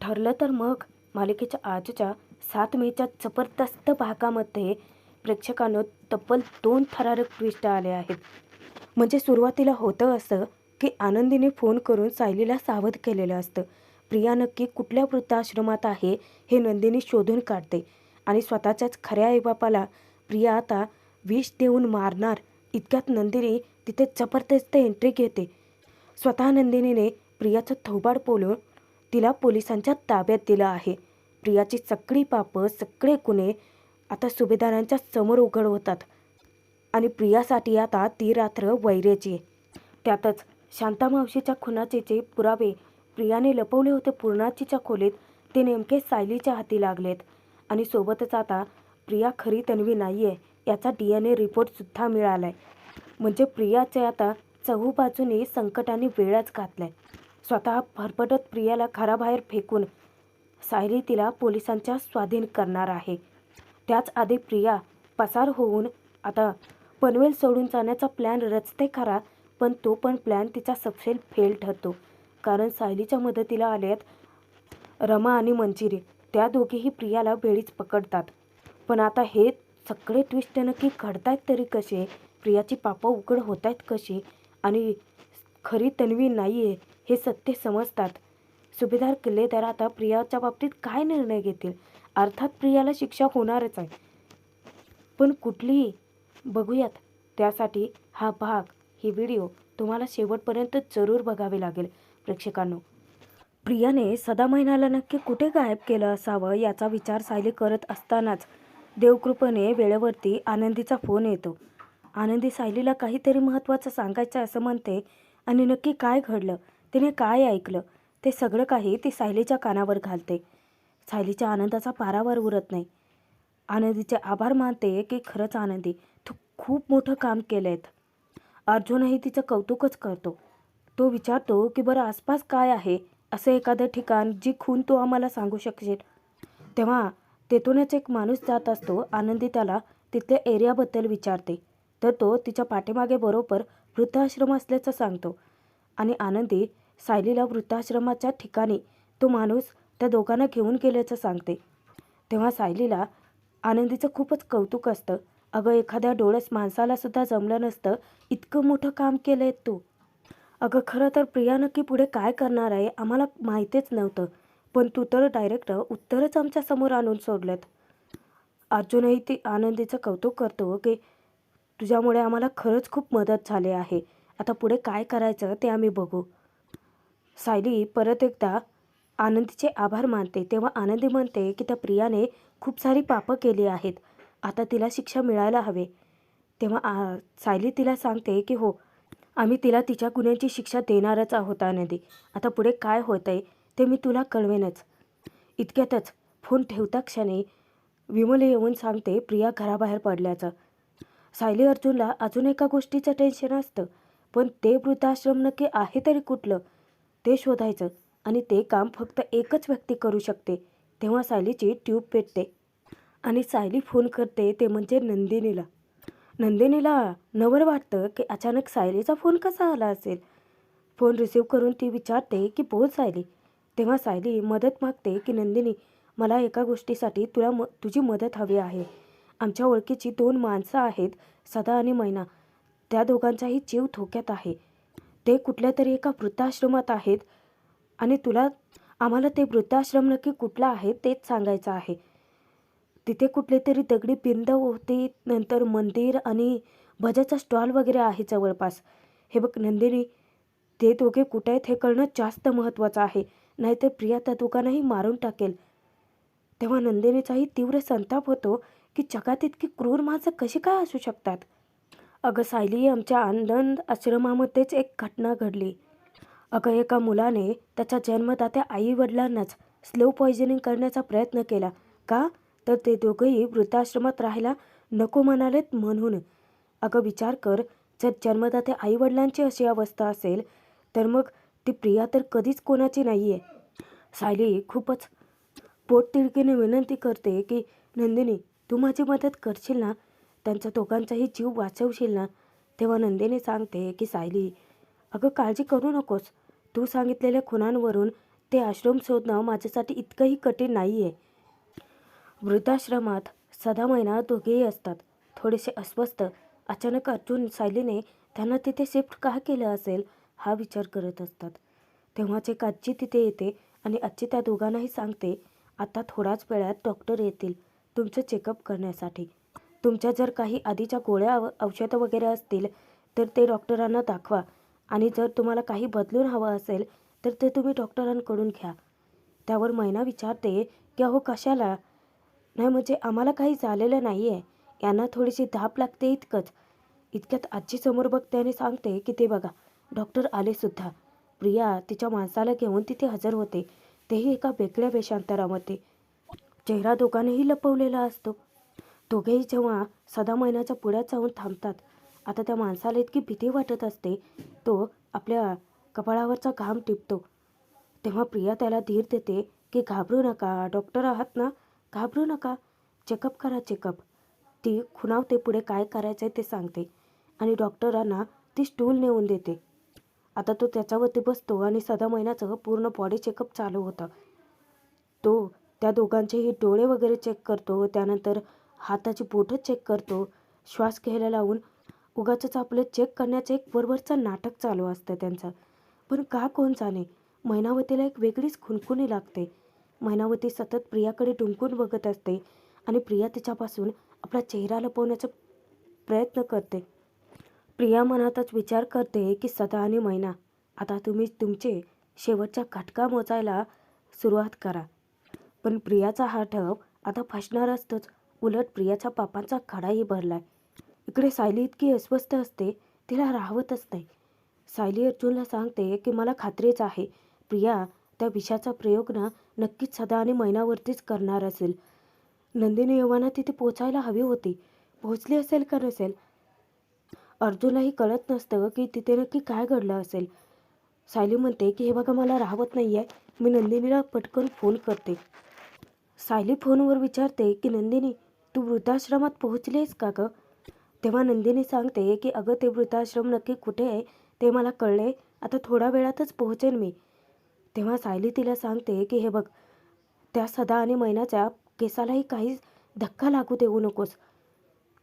ठरलं तर मग मालिकेच्या आजच्या 7 मेच्या जबरदस्त भागामध्ये प्रेक्षकांनो तब्बल 2 थरारक ट्विस्ट आले आहेत. म्हणजे सुरुवातीला होतं असं की आनंदीने फोन करून सायलीला सावध केलेलं असतं. प्रिया नक्की कुठल्या वृद्धाश्रमात आहे हे नंदिनी शोधून काढते आणि स्वतःच्याच खऱ्या आईबापाला प्रिया आता विष देऊन मारणार इतक्यात नंदिनी तिथे जबरदस्त एंट्री घेते. स्वतः नंदिनीने प्रियाचं थोबाड बोलून तिला पोलिसांच्या ताब्यात दिलं आहे. प्रियाची सगळी पापं सगळे गुन्हे आता सुभेदारांच्या समोर उघड होतात आणि प्रियासाठी आता ती रात्र वैरेची आहे. त्यातच शांता मावशीच्या खुनाचे जे पुरावे प्रियाने लपवले होते पूर्णाचीच्या खोलीत ते नेमके सायलीच्या हाती लागलेत आणि सोबतच आता प्रिया खरी तन्वी नाही आहे याचा DNA रिपोर्टसुद्धा मिळाला आहे. म्हणजे प्रियाचे आता चहूबाजूने संकटाने वेळच घातलाय. स्वतः फरफटत प्रियाला घराबाहेर फेकून सायली तिला पोलिसांच्या स्वाधीन करणार आहे. त्याच आधी प्रिया पसार होऊन आता पनवेल सोडून जाण्याचा प्लॅन रचते खरा, पण तो पण प्लॅन तिचा सपशेल फेल ठरतो. कारण सायलीच्या मदतीला आल्यात रमा आणि मंजिरी. त्या दोघीही प्रियाला बेडीच पकडतात. पण आता हे सगळे ट्विस्ट नक्की घडतायत तरी कसे, प्रियाची पापं उघड होत आहेत कशी आणि खरी तन्वी नाही आहे हे सत्य समजतात. सुभेदार किल्लेदार आता प्रियाच्या बाबतीत काय निर्णय घेतील. अर्थात प्रियाला शिक्षा होणारच आहे, पण कुठलीही बघूयात. त्यासाठी हा भाग ही व्हिडिओ तुम्हाला शेवटपर्यंत जरूर बघावे लागेल प्रेक्षकांनो. प्रियाने सदा महिन्याला नक्की कुठे गायब केलं असावं याचा विचार सायली करत असतानाच देवकृपेने वेळेवरती आनंदीचा फोन येतो. आनंदी सायलीला काहीतरी महत्त्वाचं सांगायचं असं म्हणते आणि नक्की काय घडलं, तिने काय ऐकलं ते सगळं काही ती सायलीच्या कानावर घालते. सायलीच्या आनंदाचा पारावर उरत नाही. आनंदीचे आभार मानते की खरंच आनंदी तू खूप मोठं काम केलं आहे. अर्जुनही तिचं कौतुकच करतो. तो विचारतो की बरं आसपास काय आहे असं एखादं ठिकाण जी खून तू आम्हाला सांगू शकशील. तेव्हा तेथूनच एक माणूस जात असतो. आनंदी त्याला तिथल्या एरियाबद्दल विचारते तर तो तिच्या पाठीमागे बरोबर वृद्धाश्रम असल्याचं सांगतो आणि आनंदी सायलीला वृद्धाश्रमाच्या ठिकाणी तो माणूस त्या दोघांना घेऊन गेल्याचं सांगते. तेव्हा सायलीला आनंदीचं खूपच कौतुक असतं. अगं एखाद्या डोळस माणसाला सुद्धा जमलं नसतं इतकं मोठं काम केलंय तू. अगं खरं तर प्रिया नक्की पुढे काय करणार आहे आम्हाला माहितीच नव्हतं, पण तू तर डायरेक्ट उत्तरच आमच्या समोर आणून सोडलेत. अर्जुनही ती आनंदीचं कौतुक करतो की तुझ्यामुळे आम्हाला खरंच खूप मदत झाली आहे. आता पुढे काय करायचं ते आम्ही बघू. सायली परत एकदा आनंदीचे आभार मानते. तेव्हा आनंदी म्हणते की त्या प्रियाने खूप सारी पापं केली आहेत, आता तिला शिक्षा मिळायला हवे. तेव्हा सायली तिला सांगते की हो आम्ही तिला तिच्या गुन्ह्यांची शिक्षा देणारच आहोत आनंदी. आता पुढे काय होत आहे ते मी तुला कळवेनच. इतक्यातच फोन ठेवता क्षणी विमल येऊन सांगते प्रिया घराबाहेर पडल्याचं. सायली अर्जुनला अजून एका गोष्टीचं टेन्शन असतं, पण ते वृद्धाश्रम नक्की आहे तरी कुठलं ते शोधायचं आणि ते काम फक्त एकच व्यक्ती करू शकते. तेव्हा सायलीची ट्यूब पेटते आणि सायली फोन करते ते म्हणजे नंदिनीला. नंदिनीला नवल वाटतं की अचानक सायलीचा फोन कसा आला असेल. फोन रिसीव करून ती विचारते की बोल सायली. तेव्हा सायली मदत मागते की नंदिनी मला एका गोष्टीसाठी तुझी मदत हवी आहे. आमच्या ओळखीची 2 माणसं आहेत सदा आणि मैना, त्या दोघांचाही जीव धोक्यात आहे. ते कुठल्या तरी एका वृद्धाश्रमात आहेत आणि आम्हाला ते वृद्धाश्रम नक्की कुठला आहे तेच सांगायचं आहे. तिथे कुठले तरी दगडी पिंड होती, नंतर मंदिर आणि भजाचा स्टॉल वगैरे आहे जवळपास. हे बघ नंदिनी, ते दोघे कुठे आहेत हे कळणं जास्त महत्त्वाचं आहे, नाहीतर प्रिया त्या दोघांनाही मारून टाकेल. तेव्हा नंदिनीचाही तीव्र संताप होतो की जगात इतकी क्रूर माणसं कशी काय असू शकतात. अगं सायली, आमच्या आनंद आश्रमामध्येच एक घटना घडली. अगं एका मुलाने त्याच्या जन्मदात्या आईवडिलांनाच स्लो पॉयझनिंग करण्याचा प्रयत्न केला. का तर ते दोघंही वृद्धाश्रमात राहायला नको म्हणालेत म्हणून. अगं विचार कर, जर जन्मदात्या आईवडिलांची अशी अवस्था असेल तर मग ती प्रिया तर कधीच कोणाची नाही आहे. सायली खूपच पोटतिडकीने विनंती करते की नंदिनी तू माझी मदत करशील ना, त्यांच्या दोघांचाही जीव वाचवशील ना. तेव्हा नंदिनी सांगते की सायली अगं काळजी करू नकोस, तू सांगितलेल्या खुनांवरून ते आश्रम शोधणं माझ्यासाठी इतकंही कठीण नाही आहे. वृद्धाश्रमात सदा महिना दोघेही असतात, थोडेसे अस्वस्थ. अचानक अर्जुन सायलीने त्यांना तिथे शिफ्ट का केलं असेल हा विचार करत असतात. तेव्हाच एक आजी तिथे येते आणि आजी त्या दोघांनाही सांगते, आता थोड्याच वेळात डॉक्टर येतील तुमचं चेकअप करण्यासाठी. तुमच्या जर काही आधीच्या गोळ्या औषधं वगैरे असतील तर ते डॉक्टरांना दाखवा आणि जर तुम्हाला काही बदलून हवं असेल तर ते तुम्ही डॉक्टरांकडून घ्या. त्यावर मैना विचारते की अहो कशाला? नाही म्हणजे आम्हाला काही झालेलं नाही आहे, यांना थोडीशी धाप लागते इतकंच. इतक्यात आजीसमोर बघते आणि सांगते की ते बघा डॉक्टर आले सुद्धा. प्रिया तिच्या माणसाला घेऊन तिथे हजर होते, तेही एका वेगळ्या वेषांतरामध्ये. चेहरा दोघांनाही लपवलेला असतो. दोघेही जेव्हा सदा महिन्याच्या पुढ्यात जाऊन थांबतात, आता त्या माणसाला इतकी भीती वाटत असते, तो आपल्या कपाळावरचा घाम टिपतो. तेव्हा प्रिया त्याला धीर देते की घाबरू नका, डॉक्टर आहात ना, घाबरू नका, चेकअप करा चेकअप. ती खुणावते, पुढे काय करायचं आहे ते सांगते आणि डॉक्टरांना ती स्टूल नेऊन देते. आता तो त्याच्यावरती बसतो आणि सदा महिन्याचं पूर्ण बॉडी चेकअप चालू होतं. तो त्या दोघांचेही डोळे वगैरे चेक करतो, त्यानंतर हाताची बोटं चेक करतो, श्वास घ्यायला लावून उगाचच आपलं चेक करण्याचं एक वरवरचं नाटक चालू असतं त्यांचं. पण का कोण जाणे, मैनावतीला एक वेगळीच खुणखुणी लागते. मैनावती सतत प्रियाकडे डुंकून बघत असते आणि प्रिया तिच्यापासून आपला चेहरा लपवण्याचा प्रयत्न करते. प्रिया मनातच विचार करते की सदा आणि मैना, आता तुम्ही तुमचे शेवटच्या घटका मोजायला सुरुवात करा. पण प्रियाचा हा ढव आता फसणार असतोच. उलट प्रियाच्या पापांचा खडाही भरलाय. इकडे सायली इतकी अस्वस्थ असते, तिला राहवतच नाही. सायली अर्जुनला सांगते की मला खात्रीच आहे प्रिया त्या विषाचा प्रयोग ना नक्कीच सदा आणि मैनावरतीच करणार असेल. नंदिनी यव्हाना तिथे पोचायला हवी होती, पोहोचली असेल का नसेल. अर्जुनलाही कळत नसतं की तिथे नक्की काय घडलं असेल. सायली म्हणते की हे बघा मला राहवत नाही आहे, मी नंदिनीला पटकन फोन करते. सायली फोनवर विचारते की नंदिनी तू वृद्धाश्रमात पोहोचली आहेस का गं? तेव्हा नंदिनी सांगते की अगं ते वृद्धाश्रम नक्की कुठे आहे ते मला कळले, आता थोड्या वेळातच पोहोचेन मी. तेव्हा सायली तिला सांगते की हे बघ त्या सदा आणि मैनाच्या केसालाही काही धक्का लागू देऊ नकोस.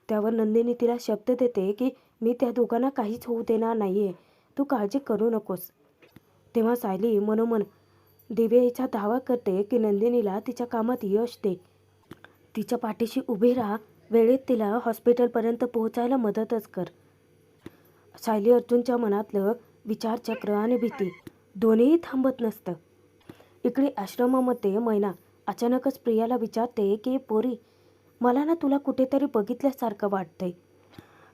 त्यावर नंदिनी तिला शब्द देते की मी त्या दोघांना काहीच होऊ देणार नाही आहे, तू काळजी करू नकोस. तेव्हा सायली मनोमन दिव्याचा दावा करते की नंदिनीला तिच्या कामात यश दे, तिच्या पाठीशी उभी राहा, वेळेत तिला हॉस्पिटलपर्यंत पोहोचायला मदतच कर. सायली अर्जुनच्या मनातलं विचारचक्र आणि भीती दोन्हीही थांबत नसतं. इकडे आश्रमामध्ये मैना अचानकच प्रियाला विचारते की पोरी, मला ना तुला कुठेतरी बघितल्यासारखं वाटतंय.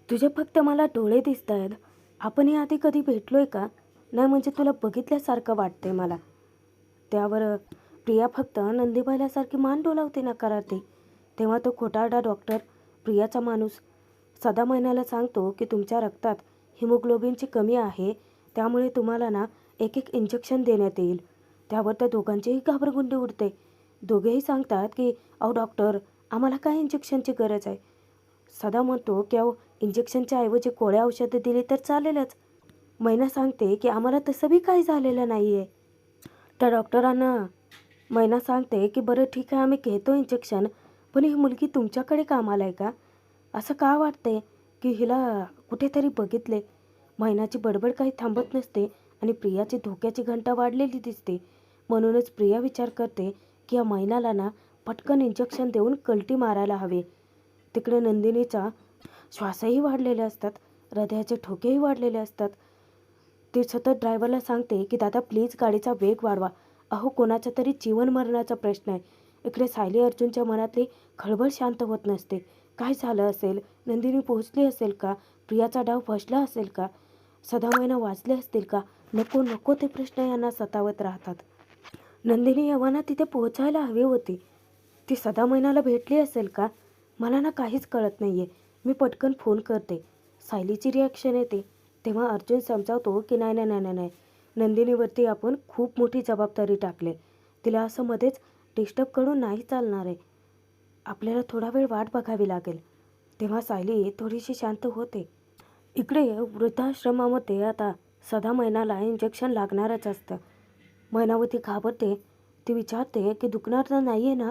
तुझे फक्त मला डोळे दिसत आहेत, आपण आधी कधी भेटलोय का? नाही म्हणजे तुला बघितल्यासारखं वाटतंय मला. त्यावर प्रिया फक्त नंदीबाईल्यासारखी मान डोलावते नकारार्थी. तेव्हा तो खोटारडा डॉक्टर प्रियाचा माणूस सदा महिन्याला सांगतो की तुमच्या रक्तात हिमोग्लोबिनची कमी आहे, त्यामुळे तुम्हाला ना एक एक इंजेक्शन देण्यात येईल. त्यावर त्या दोघांचीही घाबरगुंडी उडते. दोघेही सांगतात की अहो डॉक्टर, आम्हाला काय इंजेक्शनची गरज आहे. सदा म्हणतो की अहो इंजेक्शनच्या ऐवजी गोळ्या औषधं दिली तर चालेलच. मैना सांगते की आम्हाला तसं बी काही झालेलं नाही आहे. त्या डॉक्टरांना मैना सांगते की बरं ठीक आहे, आम्ही घेतो इंजेक्शन, पण ही मुलगी तुमच्याकडे कामाला आहे का? असं का वाटते की हिला कुठेतरी बघितले. मैनाची बडबड काही थांबत नसते आणि प्रियाची धोक्याची घंटा वाढलेली दिसते. म्हणूनच प्रिया विचार करते की या मैनाला ना पटकन इंजेक्शन देऊन कलटी मारायला हवे. तिकडे नंदिनीचा श्वासही वाढलेले असतात, हृदयाचे ठोकेही वाढलेले असतात. ती सतत ड्रायव्हरला सांगते की दादा प्लीज गाडीचा वेग वाढवा, अहो कोणाचा तरी जीवन मरणाचा प्रश्न आहे. इकडे सायली अर्जुनच्या मनातली खळबळ शांत होत नसते. काय झालं असेल, नंदिनी पोहोचली असेल का, प्रियाचा डाव फसला असेल का, सदा महिना वाचले असतील का, नको नको ते प्रश्न यांना सतावत राहतात. नंदिनी यव्हाना तिथे पोहोचायला हवी होती, ती सदा महिन्याला भेटली असेल का, मला ना काहीच कळत नाही आहे, मी पटकन फोन करते. सायलीची रिॲक्शन येते. तेव्हा अर्जुन समजावतो की नाही नाही नाही नाही, नंदिनीवरती आपण खूप मोठी जबाबदारी टाकली, तिला असं मध्येच डिस्टर्ब करून नाही चालणार आहे, आपल्याला थोडा वेळ वाट बघावी लागेल. तेव्हा सायली थोडीशी शांत होते. इकडे वृद्धाश्रमामध्ये आता सदा महिन्याला इंजेक्शन लागणारच असतं. मैनावती घाबरते. ती विचारते की दुखणार तर नाही आहे ना.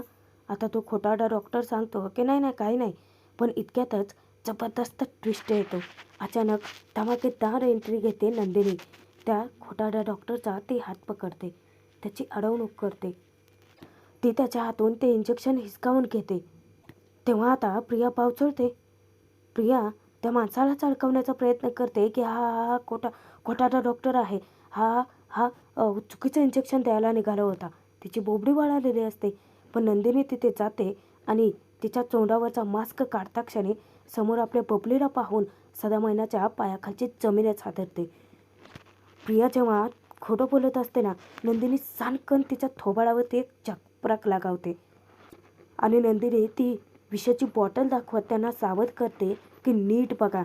आता तो खोटारडा डॉक्टर सांगतो की नाही नाही काही नाही. पण इतक्यातच जबरदस्त ट्विस्ट येतो. अचानक धमाकेदार एंट्री घेते नंदिनी. त्या खोटारड्या डॉक्टरचा ती हात पकडते, त्याची अडवणूक करते. ती त्याच्या हातून ते इंजेक्शन हिसकावून घेते. तेव्हा आता प्रिया पावचळते. प्रिया त्या माणसालाच अडकवण्याचा प्रयत्न करते की हा हा हा खोटारडा डॉक्टर आहे. हा हा चुकीचं इंजेक्शन द्यायला निघाला होता. तिची बोबडी वळालेली असते. पण नंदिनी तिथे जाते आणि तिच्या तोंडावरचा मास्क काढता क्षणी समोर आपल्या बबलीला पाहून सदामयनाच्या पायाखालची जमीनच हादरते. प्रिया जेव्हा खोटं बोलत असते ना, नंदिनी सानकन तिच्या थोबाडावरती एक चपराक लगावते आणि नंदिनी ती विषाची बॉटल दाखवत त्यांना सावध करते की नीट बघा,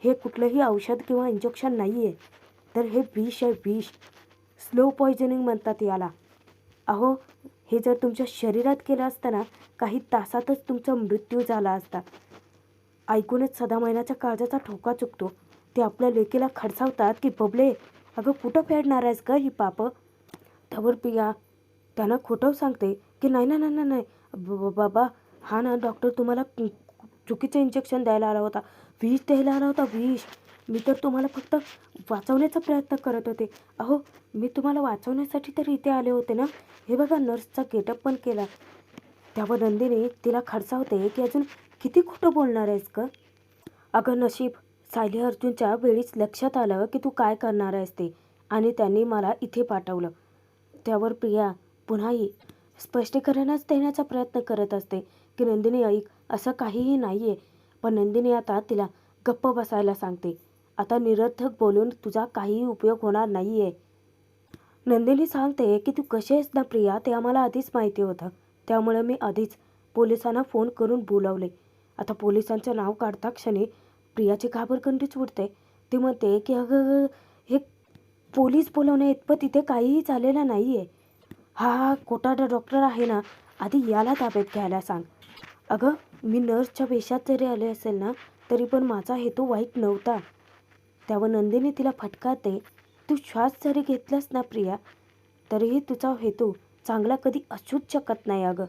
हे कुठलंही औषध किंवा इंजेक्शन नाही आहे, तर हे विष आहे, विष. स्लो पॉयझनिंग म्हणतात याला. अहो, हे जर तुमच्या शरीरात केलं असतं ना, काही तासातच तुमचा मृत्यू झाला असता. ऐकूनच सदामयनाच्या काळजाचा ठोका चुकतो. ते आपल्या लेकीला खडसावतात की बबले, अगं कुठं फेडणार आहेस का ही पापं. त्यावर प्रिया त्यांना खोटं सांगते की नाही ना नाही नाही, बाबा हा ना डॉक्टर तुम्हाला चुकीचं इंजेक्शन द्यायला आला होता, विष द्यायला आला होता, विष. मी तर तुम्हाला फक्त वाचवण्याचा प्रयत्न करत होते. अहो, मी तुम्हाला वाचवण्यासाठी तर इथे आले होते ना. हे बघा, नर्सचा गेटअप पण केला. त्यावर नंदिनी तिला खडसावते की अजून किती खोटं बोलणार आहेस का. अगं नशीब, सायली अर्जुनच्या वेळीच लक्षात आलं की तू काय करणार आहेस ते, आणि त्यांनी मला इथे पाठवलं. त्यावर प्रिया पुन्हाही स्पष्टीकरणच देण्याचा प्रयत्न करत असते की नंदिनी ऐक, असं काहीही नाही आहे. पण नंदिनी आता तिला गप्प बसायला सांगते. आता निरर्थक बोलून तुझा काहीही उपयोग होणार नाही आहे. नंदिनी सांगते की तू कशी आहेस ना प्रिया, ते आम्हाला आधीच माहिती होतं. त्यामुळे मी आधीच पोलिसांना फोन करून बोलावले. आता पोलिसांचं नाव काढता क्षणी प्रियाची घाबरगंडीच उडते. ती म्हणते की अगं, हे पोलीस बोलवण्या इतपत इथे काहीही झालेलं नाही आहे. हा खोटारडा डॉक्टर आहे ना, आधी याला ताब्यात घ्यायला सांग. अगं, मी नर्सच्या वेशात जरी आले असेल ना, तरी पण माझा हेतू वाईट नव्हता. त्यावर नंदिनी तिला फटकारते. तू श्वास जरी घेतलास ना प्रिया, तरीही तुझा हेतू चांगला कधी असूच शकत नाही अगं.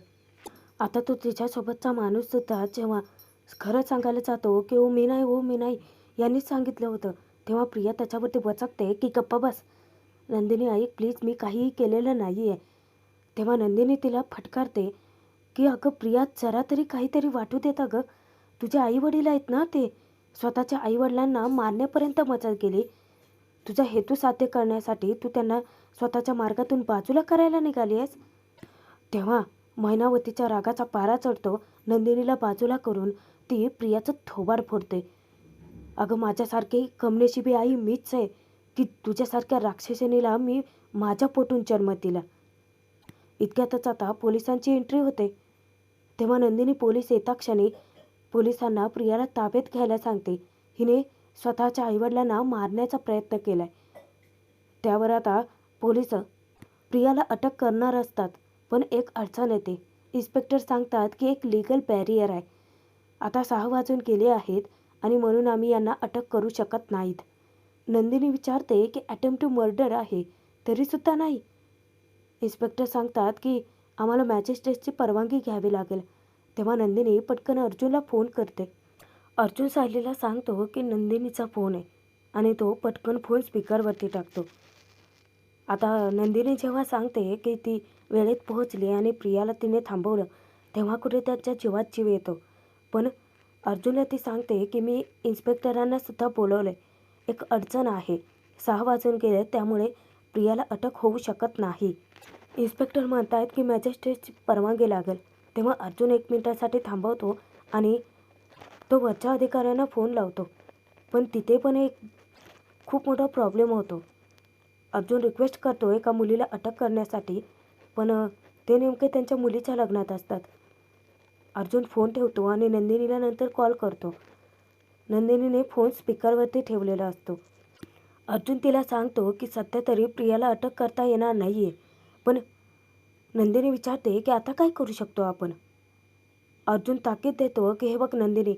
आता तो तिच्यासोबतचा माणूससुद्धा जेव्हा खरं सांगायला जातो की हो मी नाही, यांनीच सांगितलं होतं, तेव्हा प्रिया त्याच्यावरती वचकते की गप्पा बस. नंदिनी ऐक प्लीज, मी काहीही केलेलं नाही आहे. तेव्हा नंदिनी तिला फटकारते की अगं प्रिया, जरा तरी काहीतरी वाटू देत अगं. तुझे आईवडील आहेत ना, ते स्वतःच्या आईवडिलांना मारण्यापर्यंत मदत केली. तुझा हेतू साध्य करण्यासाठी तू त्यांना स्वतःच्या मार्गातून बाजूला करायला निघाली आहेस. तेव्हा मैनावतीच्या रागाचा पारा चढतो. नंदिनीला बाजूला करून ती प्रियाचं थोबाड फोडते. अगं, माझ्यासारखी कमनशिबी आई मीच आहे की तुझ्यासारख्या राक्षसिणीला मी माझ्या पोटून जन्म दिला. इतक्यातच आता पोलिसांची एंट्री होते. तेव्हा नंदिनी पोलीस येता क्षणी पोलिसांना प्रियाला ताब्यात घ्यायला सांगते. हिने स्वतःच्या आईवडिलांना मारण्याचा प्रयत्न केलाय. त्यावर आता पोलीस प्रियाला अटक करणार असतात, पण एक अडचण येते. इन्स्पेक्टर सांगतात की एक लीगल बॅरियर आहे. आता 6 वाजून गेले आहेत आणि म्हणून आम्ही यांना अटक करू शकत नाहीत. नंदिनी विचारते की अटेम्प्ट टू मर्डर आहे, तरीसुद्धा नाही. इन्स्पेक्टर सांगतात की आम्हाला मॅजिस्ट्रेटची परवानगी घ्यावी लागेल. तेव्हा नंदिनी पटकन अर्जुनला फोन करते. अर्जुन सायलीला सांगतो की नंदिनीचा फोन आहे आणि तो पटकन फोन स्पीकरवरती टाकतो. आता नंदिनी जेव्हा सांगते की ती वेळेत पोहोचली आणि प्रियाला तिने थांबवलं, तेव्हा कुठे त्याच्या जीवात जीव येतो. पण अर्जुनला ती सांगते की मी इन्स्पेक्टरांना सुद्धा बोलवलं, एक अडचण आहे. 6 वाजून गेले, त्यामुळे प्रियाला अटक होऊ शकत नाही. इन्स्पेक्टर म्हणतायत की मॅजिस्ट्रेटची परवानगी लागेल. तेव्हा अर्जुन 1 मिनिटासाठी थांबवतो आणि तो वरच्या अधिकाऱ्यांना फोन लावतो. पण तिथे पण एक खूप मोठा प्रॉब्लेम होतो. अर्जुन रिक्वेस्ट करतो एका मुलीला अटक करण्यासाठी, पण ते नेमके त्यांच्या मुलीच्या लग्नात असतात. अर्जुन फोन ठेवतो आणि नंदिनीला नंतर कॉल करतो. नंदिनीने फोन स्पीकरवरती ठेवलेला असतो. अर्जुन तिला सांगतो की सध्या तरी प्रियाला अटक करता येणार नाही आहे. पण नंदिनी विचारते की आता काय करू शकतो आपण. अर्जुन ताकीद देतो की हे बघ नंदिनी,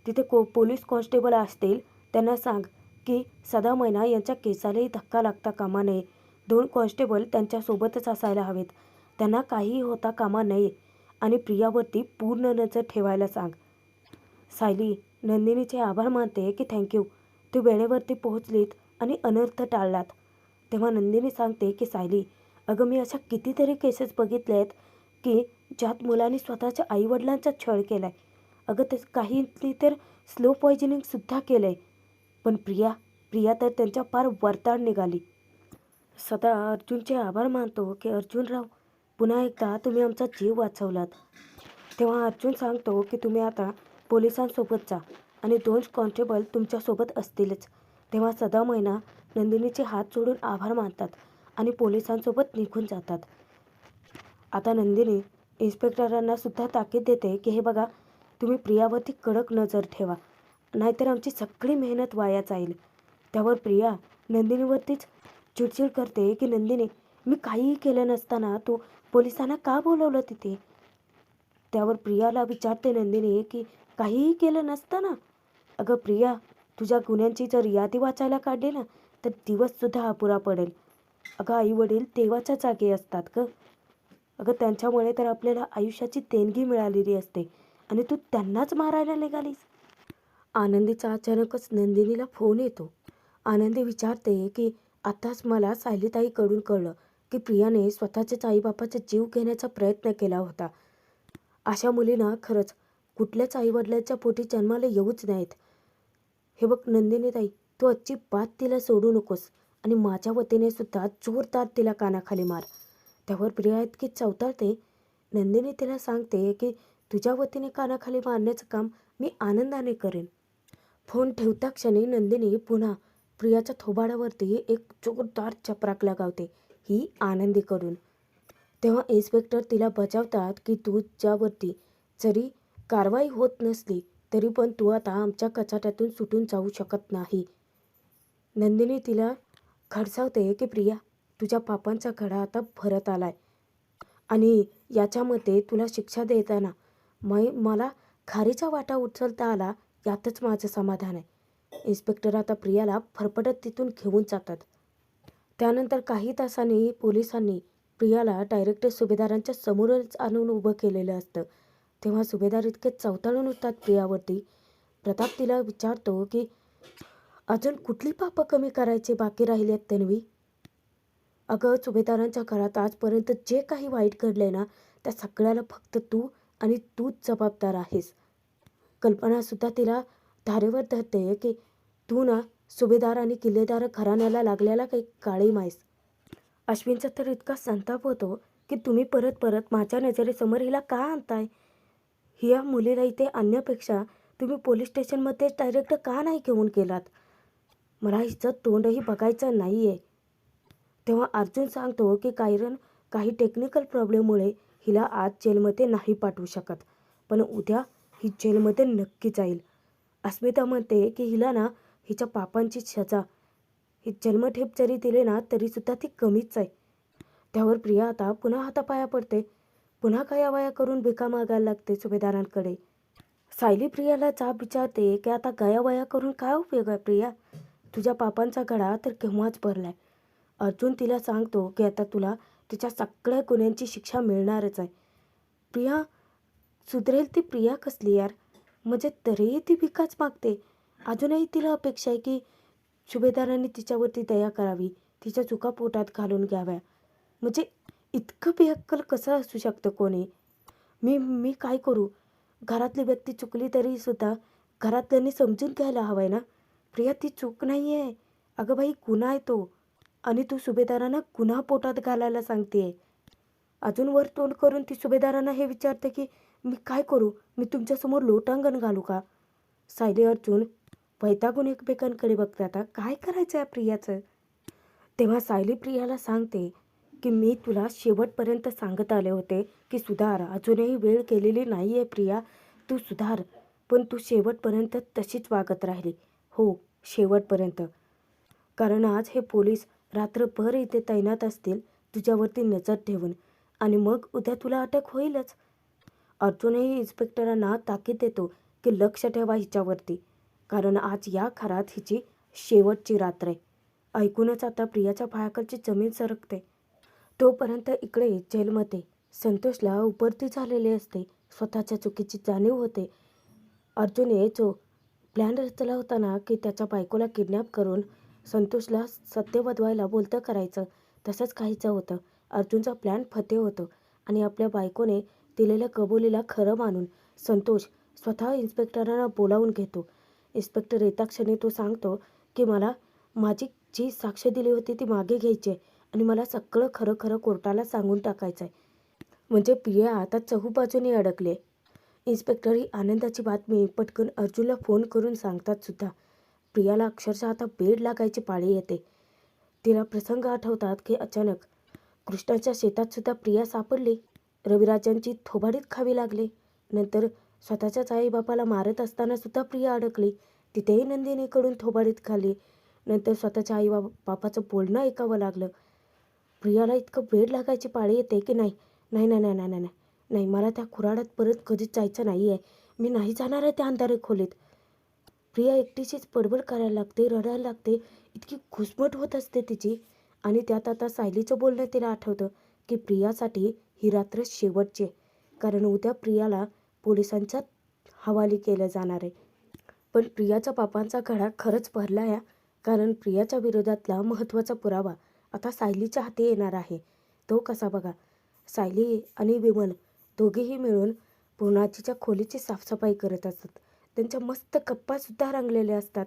तिथे पोलीस कॉन्स्टेबल असतील, त्यांना सांग की सदामयना यांच्या केसालाही धक्का लागता कामा नये. 2 कॉन्स्टेबल त्यांच्यासोबतच असायला हवेत. त्यांना काहीही होता कामा नये आणि प्रियावरती पूर्ण नजर ठेवायला सांग. सायली नंदिनीचे आभार मानते की थँक्यू, तू वेळेवरती पोहोचलीत आणि अनर्थ टाळलात. तेव्हा नंदिनी सांगते की सायली, अगं मी अशा कितीतरी केसेस बघितल्या आहेत की ज्यात मुलांनी स्वतःच्या आईवडिलांचा छळ केला आहे. अगं ते काहींनी तर स्लो पॉयझनिंगसुद्धा केलं आहे. पण प्रिया तर त्यांच्या पार वरताड निघाली. सदा अर्जुनचे आभार मानतो की अर्जुनराव, पुन्हा एकदा तुम्ही आमचा जीव वाचवलात. तेव्हा अर्जुन सांगतो की तुम्ही आता पोलिसांसोबत जा आणि 2 कॉन्स्टेबल तुमच्यासोबत असतीलच. तेव्हा सदा मैना नंदिनीचे हात जोडून आभार मानतात आणि पोलिसांसोबत निघून जातात. आता नंदिनी इन्स्पेक्टरांना सुद्धा ताकीद देते की हे बघा, तुम्ही प्रियावरती कडक नजर ठेवा, नाहीतर आमची सगळी मेहनत वाया जाईल. त्यावर प्रिया नंदिनीवरतीच चिडचिड करते की नंदिनी, मी काहीही केलं नसताना तू पोलिसांना का बोलवलं तिथे? त्यावर प्रियाला विचारते नंदिनी की काहीही केलं नसताना? अगं प्रिया, तुझ्या गुन्ह्यांची जर यादी वाचायला काढली ना तर दिवससुद्धा अपुरा पडेल. अगं आई वडील देवाच्या जागी असतात ग. अगं त्यांच्यामुळे तर आपल्याला आयुष्याची देणगी मिळालेली असते आणि तू त्यांनाच मारायला निघालीस. आनंदीचा अचानकच नंदिनीला फोन येतो. आनंदी विचारते की आताच मला सायलीताईकडून कळलं की प्रियाने स्वतःच्याच आईबापाचा जीव घेण्याचा प्रयत्न केला होता. अशा मुलींना खरंच कुठल्याच आईवडिलांच्या पोटी जन्माला येऊच नाहीत. हे बघ नंदिनीताई, तू अजिबात तिला सोडू नकोस आणि माझ्या वतीने सुद्धा जोरदार तिला कानाखाली मार. त्यावर प्रिया इतकी चवताळते. नंदिनी तिला सांगते की तुझ्या वतीने कानाखाली मारण्याचं काम मी आनंदाने करेन. फोन ठेवता क्षणी नंदिनी पुन्हा प्रियाच्या थोबाडावरती एक जोरदार चपराक लगावते, ही आनंदीकडून. तेव्हा इन्स्पेक्टर तिला बजावतात की तुझ्यावरती जरी कारवाई होत नसली तरी पण तू आता आमच्या कचाट्यातून सुटून जाऊ शकत नाही. नंदिनी तिला खडसावते की प्रिया, तुझ्या पापांचा घडा आता भरत आलाय आणि याच्यामध्ये तुला शिक्षा देताना मला खारीचा वाटा उचलता आला यातच माझं समाधान आहे. इन्स्पेक्टर आता प्रियाला फरफटत तिथून घेऊन जातात. त्यानंतर काही तासांनी पोलिसांनी प्रियाला डायरेक्ट सुभेदारांच्या समोरच आणून उभं केलेलं असतं. तेव्हा सुभेदार इतके चवताळून उठतात प्रियावरती. प्रताप तिला विचारतो की अजून कुठली पापं कमी करायचे बाकी राहिली आहेत तन्वी? अगं सुभेदारांच्या घरात आजपर्यंत जे काही वाईट घडलंय ना त्या सगळ्याला फक्त तू आणि तूच जबाबदार आहेस. कल्पनासुद्धा तिला धारेवर धरते की तू ना सुभेदार आणि किल्लेदार घराण्याला लागलेला काही काळीम आहेस. अश्विनचा तर इतका संताप होतो की तुम्ही परत परत माझ्या नजरेसमोर हिला का आणताय? ह्या मुलीला इथे आणण्यापेक्षा तुम्ही पोलीस स्टेशनमध्ये डायरेक्ट का नाही घेऊन गेलात? मला हिचं तोंडही बघायचं नाही आहे. तेव्हा अर्जुन सांगतो की काही टेक्निकल प्रॉब्लेममुळे हिला आज जेलमध्ये नाही पाठवू शकत, पण उद्या ही जेलमध्ये नक्की जाईल. अस्मिता म्हणते की हिला ना हिच्या पापांची सजा, ही जन्मठेप जरी दिले ना तरीसुद्धा ती कमीच आहे. त्यावर प्रिया आता पुन्हा हातापाया पडते. पुन्हा गयावया करून भिका मागायला लागते सुभेदारांकडे. सायली प्रियाला जाब विचारते की आता गयावया करून काय उपयोग आहे प्रिया? तुझ्या पापांचा घडा तर केव्हाच भरलाय. अर्जुन तिला सांगतो की आता तुला तिच्या सगळ्या गुन्ह्यांची शिक्षा मिळणारच आहे. प्रिया सुधरेल ती प्रिया कसली यार? म्हणजे तरीही ती भिकाच मागते. अजूनही तिला अपेक्षा आहे की सुभेदारांनी तिच्यावरती दया करावी, तिच्या चुका पोटात घालून घ्याव्या. म्हणजे इतकं बेअक्कल कसं असू शकतं कोणी? मी काय करू? घरातली व्यक्ती चुकली तरीसुद्धा घरातल्यांनी समजून घ्यायला हवं आहे ना? प्रिया ती चूक नाही आहे. अगं बाई गुन्हा आहे तो आणि तू सुभेदारांना गुन्हा पोटात घालायला सांगते. अजून वर तोंड करून ती सुभेदारांना हे विचारते की मी काय करू? मी तुमच्यासमोर लोटांगण घालू का? सायली अर्जुन वैतागून एकमेकांकडे बघतात. काय करायचं आहे प्रियाचं? तेव्हा सायली प्रियाला सांगते की मी तुला शेवटपर्यंत सांगत आले होते की सुधार, अजूनही वेळ गेलेली नाही आहे प्रिया, तू सुधार. पण तू शेवटपर्यंत तशीच वागत राहिली. हो, शेवटपर्यंत. कारण आज हे पोलीस रात्रभर इथे तैनात असतील तुझ्यावरती नजर ठेवून आणि मग उद्या तुला अटक होईलच. अर्जुनही इन्स्पेक्टरांना ताकीद देतो की लक्ष ठेवा हिच्यावरती, कारण आज या घरात हिची शेवटची रात्र आहे. ऐकूनच आता प्रियाच्या पायाखालची जमीन सरकते. तोपर्यंत इकडे जेलमध्ये संतोषला उपरती झालेली असते. स्वतःच्या चुकीची जाणीव होते. अर्जुनने जो प्लॅन रचला होता ना, की त्याच्या बायकोला किडनॅप करून संतोषला सत्य वधवायला बोलतं करायचं, तसंच काहीचं होतं. अर्जुनचा प्लॅन फते होतो आणि आपल्या बायकोने दिलेल्या कबुलीला खरं मानून संतोष स्वतः इन्स्पेक्टरांना बोलावून घेतो. इन्स्पेक्टर येता क्षणी तो सांगतो की मला माझी जी साक्ष दिली होती ती मागे घ्यायची आहे आणि मला सगळं खरं खरं कोर्टाला सांगून टाकायचं आहे. म्हणजे प्रिया आता चहूबाजूने अडकले. इन्स्पेक्टर ही आनंदाची बातमी पटकन अर्जुनला फोन करून सांगतात सुद्धा. प्रियाला अक्षरशः आता बेड लागायची पाळी येते. तिला प्रसंग आठवतात की अचानक कृष्णाच्या शेतात सुद्धा प्रिया सापडली. रविराजांची थोबाडीत खावी लागली. नंतर स्वतःच्याच आईबापाला मारत असताना सुद्धा प्रिया अडकली. तिथेही नंदिनीकडून थोबाडीत खाल्ली. नंतर स्वतःच्या बापाचं बोलणं ऐकावं लागलं. प्रियाला इतकं वेड लागायची पाळी येते की नाही नाही नाही नाही नाही नाही नाही मला त्या कुऱ्हाडात परत कधीच जायचं नाही आहे. मी नाही जाणार आहे त्या अंधाऱ्या खोलीत. प्रिया एकटीचीच बडबड करायला लागते, रडायला लागते. इतकी घुसमट होत असते तिची. आणि त्यात आता सायलीचं बोलणं तिला आठवतं की प्रियासाठी ही रात्र शेवटची आहे. कारण उद्या प्रियाला पोलिसांच्या हवाली केलं जाणार आहे. पण प्रियाच्या बापांचा घडा खरंच भरला आहे. कारण प्रियाच्या विरोधातला महत्त्वाचा पुरावा आता सायलीच्या हाती येणार आहे. तो कसा बघा. सायली आणि विमल दोघेही मिळून पूर्णाजीच्या खोलीची साफसफाई करत असतात. त्यांच्या मस्त गप्पासुद्धा रंगलेल्या असतात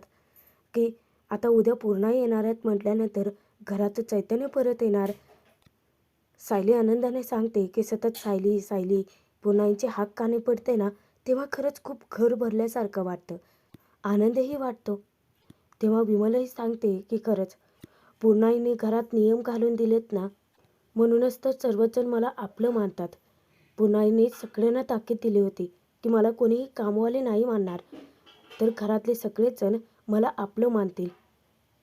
की आता उद्या पूर्णा येणार आहेत म्हटल्यानंतर घराचं चैतन्य परत येणार. सायली आनंदाने सांगते की सतत सायली सायली पूर्णाईंची हाक कानी पडते ना, तेव्हा खरंच खूप घर भरल्यासारखं वाटतं. आनंदही वाटतो. तेव्हा विमलही सांगते की खरंच पूर्णाईंनी घरात नियम घालून दिलेत ना, म्हणूनच तर सर्वजण मला आपलं मानतात. पूर्णाईंनी सगळ्यांना ताकीद दिली होती की मला कोणीही कामवाले नाही मानणार, तर घरातले सगळेजण मला आपलं मानतील.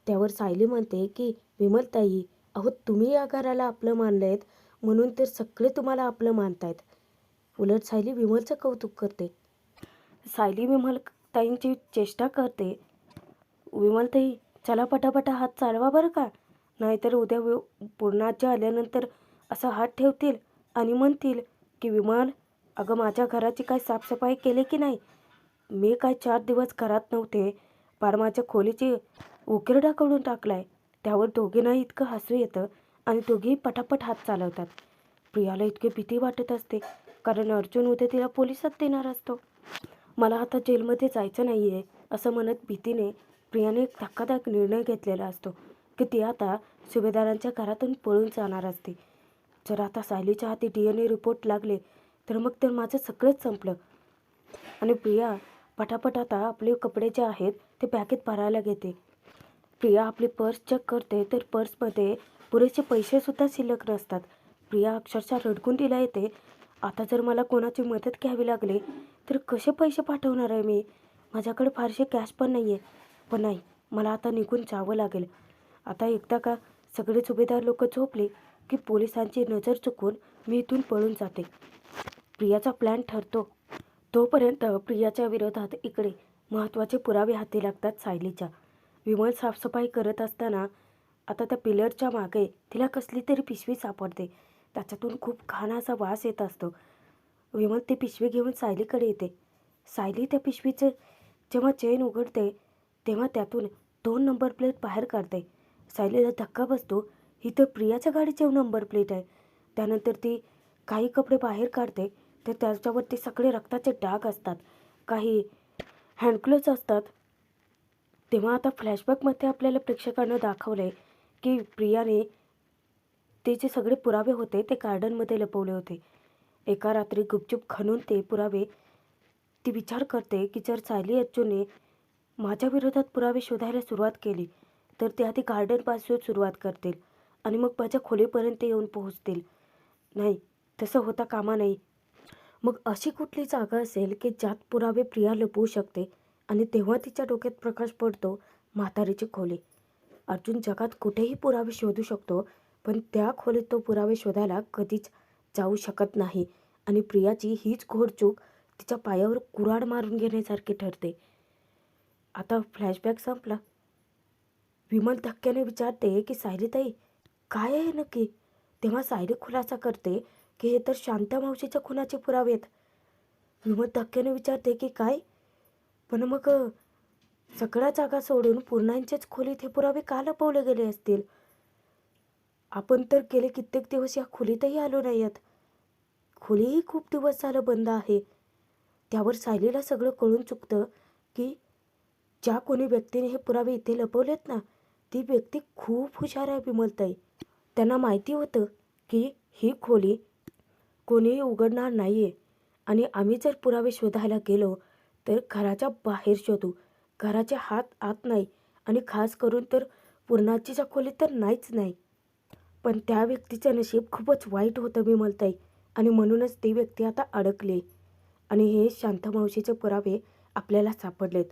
त्यावर सायली म्हणते की विमलताई, अहो तुम्ही या घराला आपलं मानलंयत म्हणून तर सगळे तुम्हाला आपलं मानतायत. उलट सायली विमलचं कौतुक करते. सायली विमलताईंची चेष्टा करते. विमलताई चला पटापटा हात चालवा बरं का, नाहीतर उद्या पूर्णाच्या आल्यानंतर असा हात ठेवतील आणि म्हणतील की विमल अगं माझ्या घराची काय साफसफाई केली की नाही. मी काय 4 दिवस घरात नव्हते, पार माझ्या खोलीची उकिरडा करून टाकलाय. त्यावर दोघींनाही इतकं हसू येतं आणि दोघेही पटापट हात चालवतात. प्रियाला इतकी भीती वाटत असते कारण अर्जुन उद्या तिला पोलिसात देणार असतो. मला आता जेलमध्ये जायचं नाही आहे असं म्हणत भीतीने प्रियाने एक धक्कादायक निर्णय घेतलेला असतो की ती आता सुभेदारांच्या घरातून पळून जाणार असते. जर आता सायलीच्या हाती DNA रिपोर्ट लागले तर मग तर माझं सगळंच संपलं. आणि प्रिया पटापट आता आपले कपडे जे आहेत ते बॅगेत भरायला घेते. प्रिया आपली पर्स चेक करते तर पर्समध्ये पुरेसे पैसेसुद्धा शिल्लक नसतात. प्रिया अक्षरशः रडकुंडीला येते. आता जर मला कोणाची मदत घ्यावी लागली तर कसे पैसे पाठवणार आहे मी. माझ्याकडे फारसे कॅश पण नाही आहे. पण नाही, मला आता निघून जावं लागेल. आता एकदा का सगळे सुभेदार लोक झोपले की पोलिसांची नजर चुकून मी इथून पळून जाते. प्रियाचा प्लॅन ठरतो. तोपर्यंत प्रियाच्या विरोधात इकडे महत्त्वाचे पुरावे हाती लागतात सायलीच्या. विमल साफसफाई करत असताना आता त्या पिलरच्या मागे तिला कसली तरी पिशवी सापडते. त्याच्यातून खूप घाण असा वास येत असतो. विमल ती पिशवी घेऊन सायलीकडे येते. सायली त्या पिशवीचं जेव्हा चेन उघडते तेव्हा त्यातून 2 नंबर प्लेट बाहेर काढते. सायलीला धक्का बसतो. ही तर प्रियाच्या गाडीची नंबर प्लेट आहे. त्यानंतर ती काही कपडे बाहेर काढते तर त्याच्यावरती सगळे रक्ताचे डाग असतात, काही हँडग्लोव्ज असतात. तेव्हा आता फ्लॅशबॅकमध्ये आपल्याला प्रेक्षकांना दाखवलं आहे की प्रियाने ते जे सगळे पुरावे होते ते गार्डनमध्ये लपवले होते. एका रात्री गुपचूप खणून ते पुरावे ती विचार करते की जर सायली अर्जुनने माझ्या विरोधात पुरावे शोधायला सुरुवात केली तर ते आधी गार्डनपासून सुरुवात करतील आणि मग माझ्या खोलीपर्यंत येऊन पोहोचतील. नाही, तसं होता कामा नये. मग अशी कुठली जागा असेल की ज्यात पुरावे प्रिया लपवू शकते. आणि तेव्हा तिच्या डोक्यात प्रकाश पडतो म्हातारीची खोली. अर्जुन जगात कुठेही पुरावे शोधू शकतो, पण त्या खोलीत तो पुरावे शोधायला कधीच जाऊ शकत नाही. आणि प्रियाची हीच घोडचूक तिच्या पायावर कुऱ्हाड मारून घेण्यासारखी ठरते. आता फ्लॅशबॅक संपला. विमल धक्क्याने विचारते की सायलीताई काय आहे नक्की. तेव्हा सायली खुलासा करते की हे तर शांता मावशीच्या खुनाचे पुरावे आहेत. विमल धक्क्याने विचारते की काय, पण मग सगळ्या जागा सोडून पूर्णांच्याच खोलीत हे पुरावे का लपवले गेले असतील. आपण तर गेले कित्येक दिवस या खोलीतही आलो नाही आहेत. खोलीही खूप दिवस झालं बंद आहे. त्यावर सायलीला सगळं कळून चुकतं की ज्या कोणी व्यक्तीने हे पुरावे इथे लपवलेत ना, ती व्यक्ती खूप हुशार आहे विमलताई. त्यांना माहिती होतं की ही खोली कोणीही उघडणार नाही आहे आणि आम्ही जर पुरावे शोधायला गेलो तर घराच्या बाहेर शोधू, घराच्या आत नाही आणि खास करून तर पूर्णाजीच्या खोलीत तर नाहीच नाही. पण त्या व्यक्तीचं नशीब खूपच वाईट होतं विमलताई आणि म्हणूनच ती व्यक्ती आता अडकली आणि हे शांतामावशीचे पुरावे आपल्याला सापडलेत.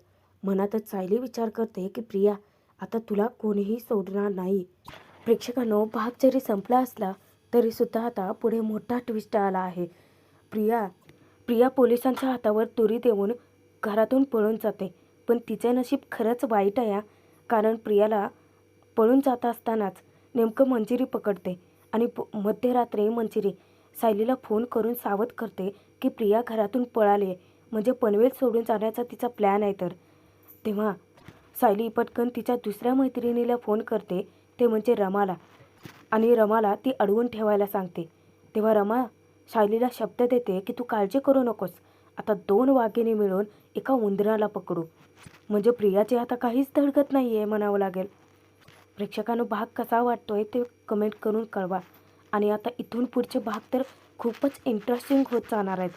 मनातच सायली विचार करते की प्रिया, आता तुला कोणीही सोडणार नाही. प्रेक्षकांनो, भाग जरी संपला असला तरीसुद्धा आता पुढे मोठा ट्विस्ट आला आहे. प्रिया प्रिया पोलिसांच्या हातावर तुरी देऊन घरातून पळून जाते. पण तिचे नशीब खरंच वाईट आहे, कारण प्रियाला पळून जात असतानाच नेमकं मंजिरी पकडते आणि मध्यरात्री मंजिरी सायलीला फोन करून सावध करते की प्रिया घरातून पळाली आहे, म्हणजे पनवेल सोडून जाण्याचा तिचा प्लॅन आहे. तर तेव्हा सायली पटकन तिच्या दुसऱ्या मैत्रिणीला फोन करते, ते म्हणजे रमाला, आणि रमाला ती अडवून ठेवायला सांगते. तेव्हा रमा सायलीला शब्द देते की तू काळजी करू नकोस, आता 2 वाघिणी मिळून एका उंदराला पकडू, म्हणजे प्रियाची आता काहीच धडकत नाही आहे म्हणावं लागेल. प्रेक्षकांनो, भाग कसा वाटतोय ते कमेंट करून कळवा. आणि आता इथून पुढचे भाग तर खूपच इंटरेस्टिंग होत जाणार आहेत.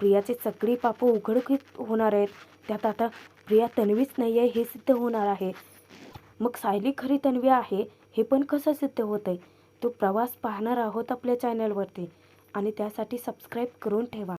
प्रियाचे सगळी पापं उघडकीत होणार आहेत. त्यात आता प्रिया तन्वीच नाही आहे हे सिद्ध होणार आहे. मग सायली खरी तन्वी आहे हे पण कसं सिद्ध होतं आहे, तो प्रवास पाहणार आहोत आपल्या चॅनलवरती आणि त्यासाठी सबस्क्राईब करून ठेवा.